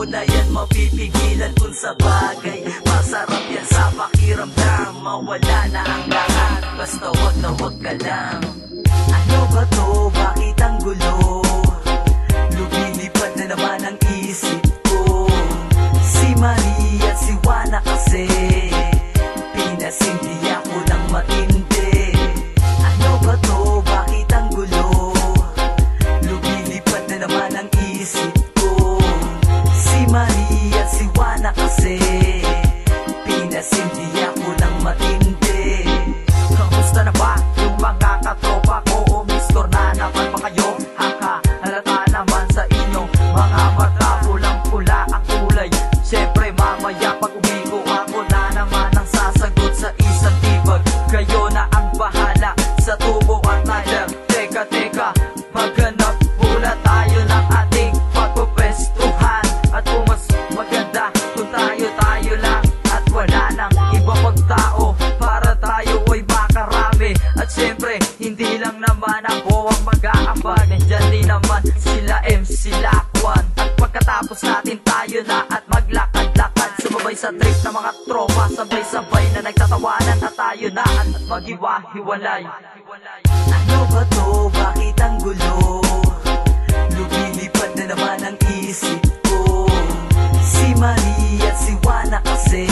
mo na yan mapipigilan kung sa bagay. Masarap yan sa pakiramdam, mawala na ang lahat, basta wag na wag ka lang. Ano ba to? Bakit ang gulo? Lumilipad na naman ang isip ko. Si Maria at si Juana kasi pinasindi ako ng matindi. Ano ba to? Bakit ang gulo? Lumilipad na naman ang isip ko. Si Maria at si Juana kasi pinasindi ako ng matindi. Kamusta na ba yung mga katropa ko? O mister na naman ba kayo? Halata naman sa inyo mga mata, pulang-pula ang kulay. Siyempre mamaya pag umigo ako na naman ang sasagot sa isang tibag. Kayo na ang bahala sa tubo at nader. Teka, maghanap muna tayo ng ating pagpupwestuhan. At kung mas maganda kung tayo lang at wala nang iba pag tao, para tayo ay makarami. At siyempre hindi lang naman ako ang mag-aambag, nandyan din naman sila MC Lakwan. At pagkatapos natin tayo na at maglakad-lakad, sumabay sa trip ng mga tropa, sabay-sabay na nagtatawanan at tayo na at maghiwa-hiwalay. Ano ba to? Bakit ang gulo? Lumilipad na naman ang isip ko. Si Maria at si Juana kasi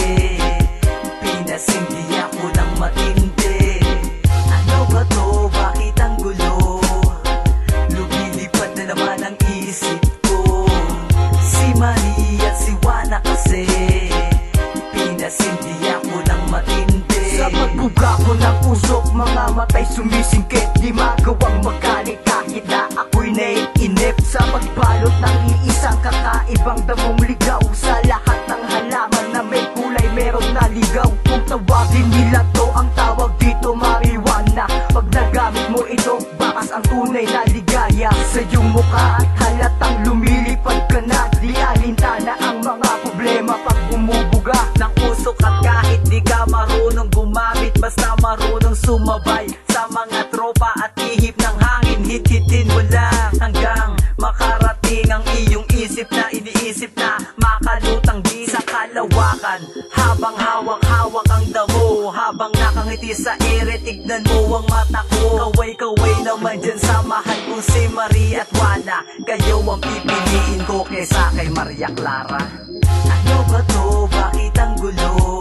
pinasindi ako ng matindi. Ano ba to? Bakit ang gulo? Lumilipad na naman ang isip ko. Si Maria at si Juana kasi pinasindi ako ng matindi. Sa pagbuga ko ng usok, mga matay sumisingkit. Di magawang magalit kahit na ako'y naiinip. Sa pagbalot ng iisang kakaibang damong ligaw. Sa lahat ng halaman na may kulay meron na ligaw. Kung tawagin nila to, ang tawag dito marijuana. Pag nagamit mo ito, bakas ang tunay na ligaya. Sa iyong mukha at halatang lumilipad ka na. Di alintana ang mga problema pag bumubuga ng usok. At kahit di ka marunong gumamit, basta marunong sumabay sa mga tropa at ihip ng hangin. Hit-hitin mo lang hanggang makarating ang iyong isip na iniisip na makalutang di sa kalawakan. Habang hawak-hawak ang damo, habang nakangiti sa ere, tignan mo ang mata ko. Kaway-kaway naman dyan sa mahal kong si Maria at Juana. Kayo ang pipiliin ko kesa kay Maria Clara. Ano ba to? Bakit ang gulo?